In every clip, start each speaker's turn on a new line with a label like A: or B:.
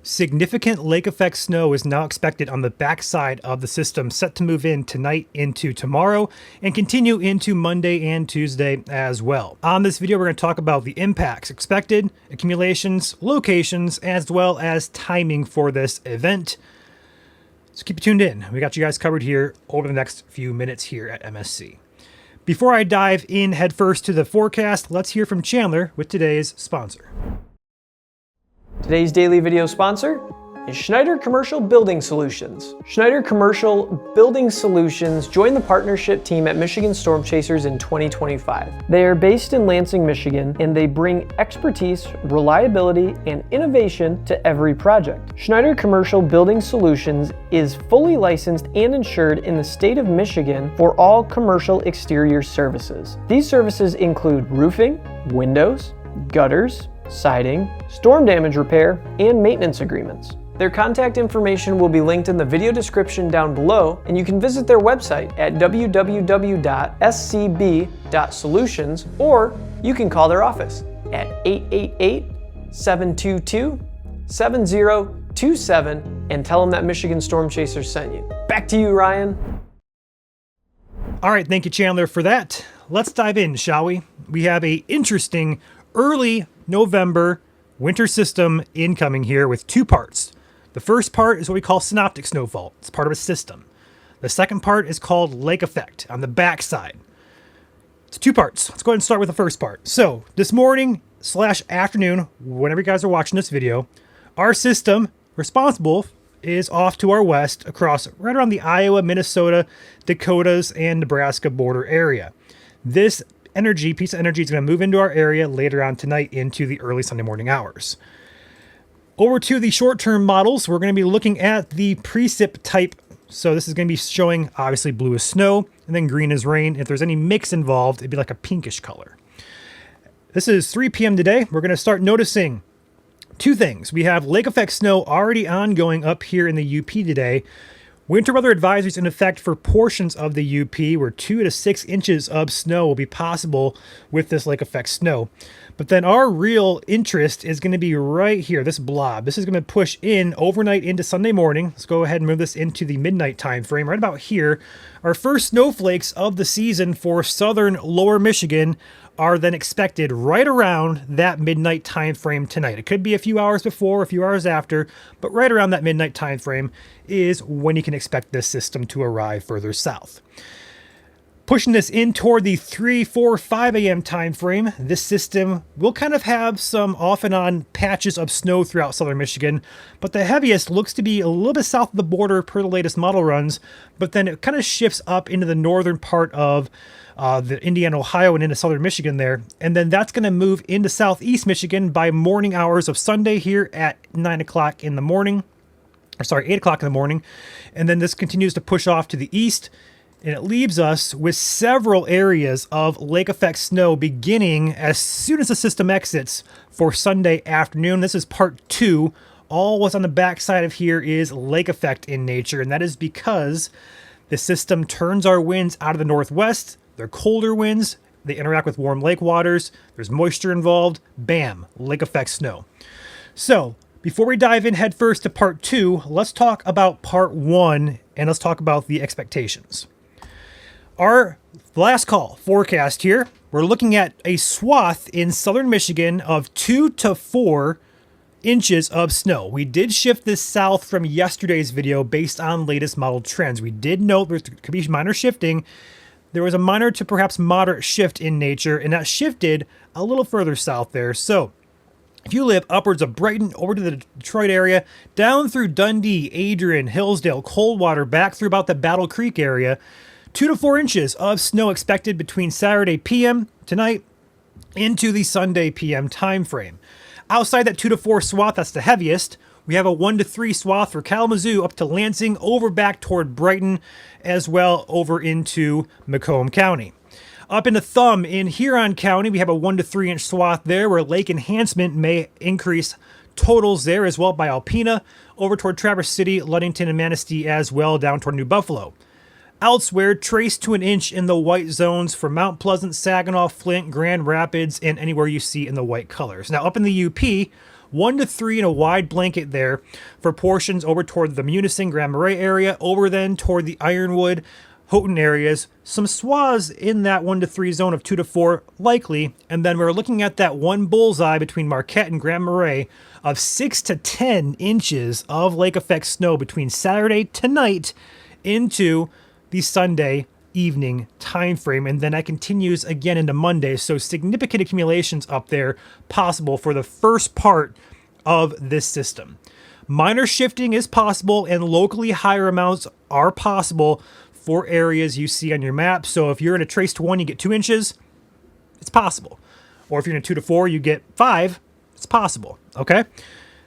A: Significant lake effect snow is now expected on the backside of the system, set to move in tonight into tomorrow and continue into Monday and Tuesday as well. On this video, we're going to talk about the impacts expected, accumulations, locations, as well as timing for this event. So keep it tuned in. We got you guys covered here over the next few minutes here at MSC. Before I dive in headfirst to the forecast, let's hear from Chandler with today's sponsor.
B: Today's daily video sponsor is Schneider Commercial Building Solutions. Schneider Commercial Building Solutions joined the partnership team at Michigan Storm Chasers in 2025. They are based in Lansing, Michigan, and they bring expertise, reliability, and innovation to every project. Schneider Commercial Building Solutions is fully licensed and insured in the state of Michigan for all commercial exterior services. These services include roofing, windows, gutters, siding, storm damage repair, and maintenance agreements. Their contact information will be linked in the video description down below, and you can visit their website at www.scb.solutions, or you can call their office at 888-722-7027 and tell them that Michigan Storm Chasers sent you. Back to you, Ryan.
A: All right, thank you, Chandler, for that. Let's dive in, shall we? We have an interesting early November winter system incoming here with two parts. The first part is what we call synoptic snowfall. It's part of a system. The second part is called lake effect on the backside. It's two parts. Let's go ahead and start with the first part. So this morning / afternoon, whenever you guys are watching this video, our system responsible is off to our west across right around the Iowa, Minnesota, Dakotas, and Nebraska border area. This piece of energy is going to move into our area later on tonight into the early Sunday morning hours. Over to the short-term models, we're going to be looking at the precip type. So this is going to be showing obviously blue is snow and then green is rain. If there's any mix involved, it'd be like a pinkish color. This is 3 p.m. today. We're going to start noticing two things. We have lake effect snow already ongoing up here in the UP today. Winter weather advisories in effect for portions of the UP where 2 to 6 inches of snow will be possible with this lake effect snow. But then our real interest is going to be right here, this blob. This is going to push in overnight into Sunday morning. Let's go ahead and move this into the midnight time frame right about here. Our first snowflakes of the season for southern lower Michigan are then expected right around that midnight time frame tonight. It could be a few hours before, a few hours after, but right around that midnight time frame is when you can expect this system to arrive further south. Pushing this in toward the 3, 4, 5 a.m. time frame, this system will kind of have some off and on patches of snow throughout southern Michigan, but the heaviest looks to be a little bit south of the border per the latest model runs, but then it kind of shifts up into the northern part of the Indiana, Ohio, and into southern Michigan there. And then that's going to move into southeast Michigan by morning hours of Sunday here at 9 o'clock in the morning. 8 o'clock in the morning. And then this continues to push off to the east. And it leaves us with several areas of lake effect snow beginning as soon as the system exits for Sunday afternoon. This is part 2. All what's on the backside of here is lake effect in nature. And that is because the system turns our winds out of the northwest. They're colder winds. They interact with warm lake waters. There's moisture involved. Bam, lake effect snow. So before we dive in headfirst to part 2, let's talk about part 1 and let's talk about the expectations. Our last call forecast here, we're looking at a swath in southern Michigan of 2 to 4 inches of snow. We did shift this south from yesterday's video based on latest model trends. We did note there could be minor shifting. There was a minor to perhaps moderate shift in nature, and that shifted a little further south there. So if you live upwards of Brighton over to the Detroit area, down through Dundee, Adrian, Hillsdale, Coldwater, back through about the Battle Creek area, 2 to 4 inches of snow expected between Saturday p.m. tonight into the Sunday p.m. time frame. Outside that 2 to 4 swath, that's the heaviest, we have a 1 to 3 swath for Kalamazoo up to Lansing, over back toward Brighton, as well over into Macomb County. Up in the Thumb in Huron County, we have a 1 to 3 inch swath there where lake enhancement may increase totals there as well by Alpena, over toward Traverse City, Ludington, and Manistee as well down toward New Buffalo. Elsewhere, trace to an inch in the white zones for Mount Pleasant, Saginaw, Flint, Grand Rapids, and anywhere you see in the white colors. Now, up in the UP, 1 to 3 in a wide blanket there for portions over toward the Munising, Grand Marais area, over then toward the Ironwood, Houghton areas. Some swaths in that 1 to 3 zone of 2 to 4 likely. And then we're looking at that one bullseye between Marquette and Grand Marais of 6 to 10 inches of lake effect snow between Saturday tonight into the Sunday evening time frame, and then that continues again into Monday. So significant accumulations up there possible for the first part of this system. Minor shifting is possible, and locally higher amounts are possible for areas you see on your map. So if you're in a trace to 1, you get 2 inches, it's possible. Or if you're in a 2 to 4, you get 5, it's possible. Okay,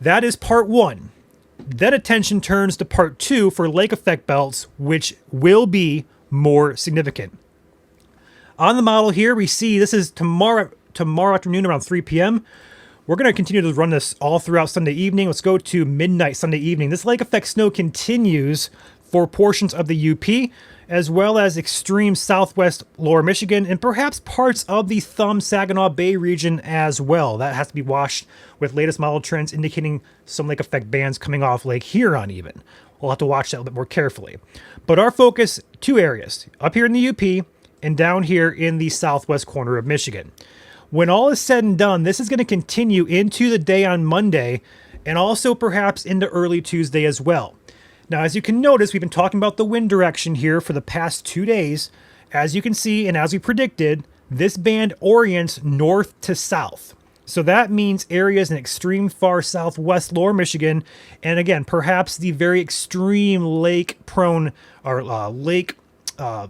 A: that is part 1. Then attention turns to part 2 for lake effect belts, which will be more significant. On the model here, we see this is tomorrow afternoon around 3 p.m. We're going to continue to run this all throughout Sunday evening. Let's go to midnight Sunday evening. This lake effect snow continues for portions of the UP, as well as extreme southwest lower Michigan, and perhaps parts of the Thumb Saginaw Bay region as well. That has to be washed with latest model trends indicating some lake effect bands coming off Lake Huron even. We'll have to watch that a little bit more carefully. But our focus, 2 areas, up here in the UP and down here in the southwest corner of Michigan. When all is said and done, this is going to continue into the day on Monday and also perhaps into early Tuesday as well. Now, as you can notice, we've been talking about the wind direction here for the past 2 days. As you can see, and as we predicted, this band orients north to south. So that means areas in extreme far southwest lower Michigan, and again, perhaps the very extreme lake-prone or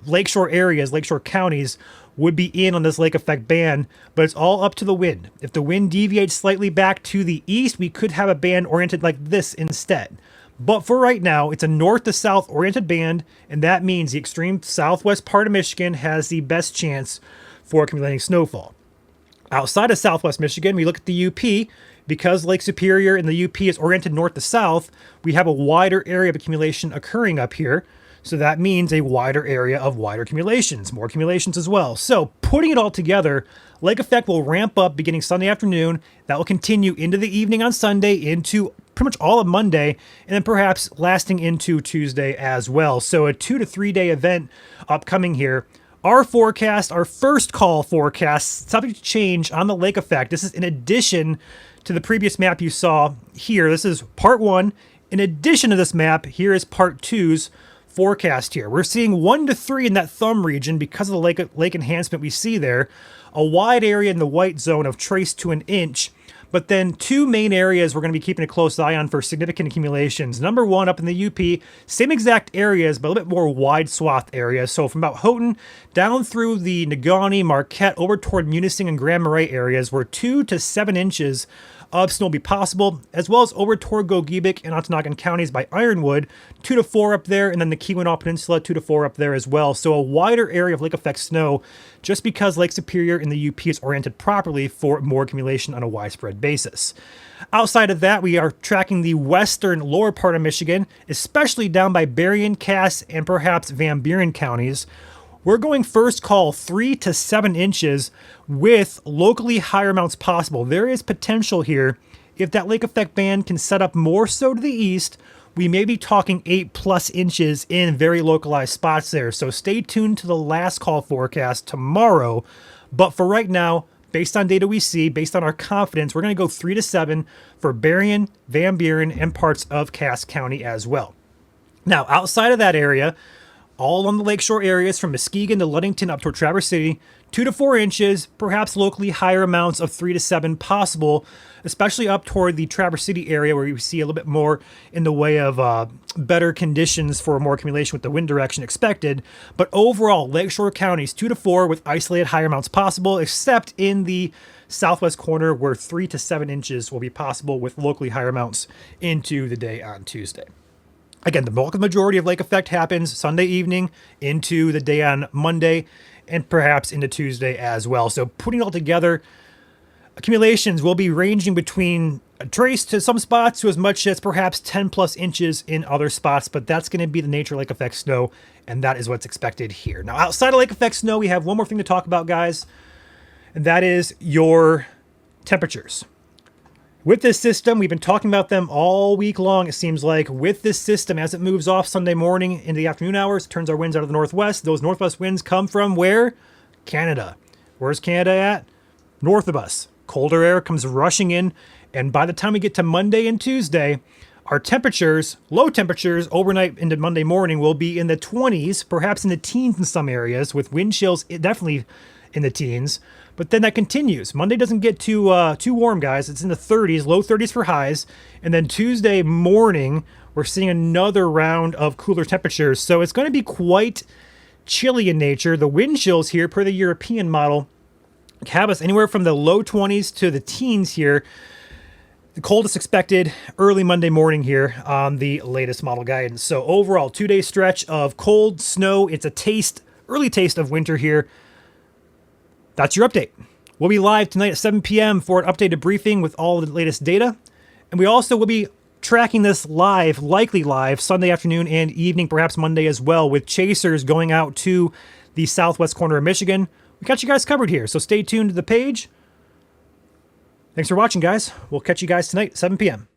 A: lakeshore areas, lakeshore counties, would be in on this lake effect band, but it's all up to the wind. If the wind deviates slightly back to the east, we could have a band oriented like this instead. But for right now, it's a north to south oriented band, and that means the extreme southwest part of Michigan has the best chance for accumulating snowfall. Outside of southwest Michigan, we look at the UP. Because Lake Superior and the UP is oriented north to south, we have a wider area of accumulation occurring up here. So that means a wider area of wider accumulations, more accumulations as well. So putting it all together, lake effect will ramp up beginning Sunday afternoon. That will continue into the evening on Sunday, into pretty much all of Monday, and then perhaps lasting into Tuesday as well. So a 2 to 3 day event upcoming here. Our forecast, our first call forecast, subject to change on the lake effect. This is in addition to the previous map you saw here. This is part 1. In addition to this map, here is part 2's forecast here. We're seeing 1 to 3 in that thumb region because of the lake enhancement we see there. A wide area in the white zone of trace to an inch. But then 2 main areas we're going to be keeping a close eye on for significant accumulations. Number 1 up in the UP, same exact areas, but a little bit more wide swath areas. So from about Houghton down through the Negaunee, Marquette, over toward Munising and Grand Marais areas, where 2 to 7 inches of snow will be possible, as well as over toward Gogebic and Ontonagon counties by Ironwood, 2 to 4 up there, and then the Keweenaw Peninsula, 2 to 4 up there as well. So a wider area of lake effect snow, just because Lake Superior in the UP is oriented properly for more accumulation on a widespread basis. Outside of that, we are tracking the western lower part of Michigan, especially down by Berrien, Cass, and perhaps Van Buren counties. We're going first call 3 to 7 inches with locally higher amounts possible. There is potential here. If that lake effect band can set up more so to the east, we may be talking 8+ inches in very localized spots there. So stay tuned to the last call forecast tomorrow. But for right now, based on data we see, based on our confidence, we're going to go 3 to 7 for Berrien, Van Buren, and parts of Cass County as well. Now, outside of that area, all along the lakeshore areas from Muskegon to Ludington up toward Traverse City, 2 to 4 inches, perhaps locally higher amounts of 3 to 7 possible, especially up toward the Traverse City area where we see a little bit more in the way of better conditions for more accumulation with the wind direction expected. But overall, lakeshore counties, 2 to 4 with isolated higher amounts possible, except in the southwest corner where 3 to 7 inches will be possible with locally higher amounts into the day on Tuesday. Again, the bulk of the majority of lake effect happens Sunday evening into the day on Monday and perhaps into Tuesday as well. So putting it all together, accumulations will be ranging between a trace to some spots to as much as perhaps 10+ inches in other spots, but that's going to be the nature of lake effect snow, and that is what's expected here. Now, outside of lake effect snow, we have one more thing to talk about, guys, and that is your temperatures. With this system, we've been talking about them all week long, it seems like. With this system, as it moves off Sunday morning into the afternoon hours, turns our winds out of the northwest. Those northwest winds come from where? Canada. Where's Canada at? North of us. Colder air comes rushing in, and by the time we get to Monday and Tuesday, our temperatures, low temperatures overnight into Monday morning will be in the 20s, perhaps in the teens in some areas, with wind chills definitely in the teens. But then that continues. Monday doesn't get too warm, guys. It's in the 30s, low 30s for highs. And then Tuesday morning, we're seeing another round of cooler temperatures. So it's going to be quite chilly in nature. The wind chills here, per the European model, have us anywhere from the low 20s to the teens here. The coldest expected early Monday morning here on the latest model guidance. So overall, 2-day stretch of cold, snow. It's a taste, early taste of winter here. That's your update. We'll be live tonight at 7 p.m. for an updated briefing with all the latest data. And we also will be tracking this live, likely live, Sunday afternoon and evening, perhaps Monday as well, with chasers going out to the southwest corner of Michigan. We got you guys covered here, so stay tuned to the page. Thanks for watching, guys. We'll catch you guys tonight at 7 p.m.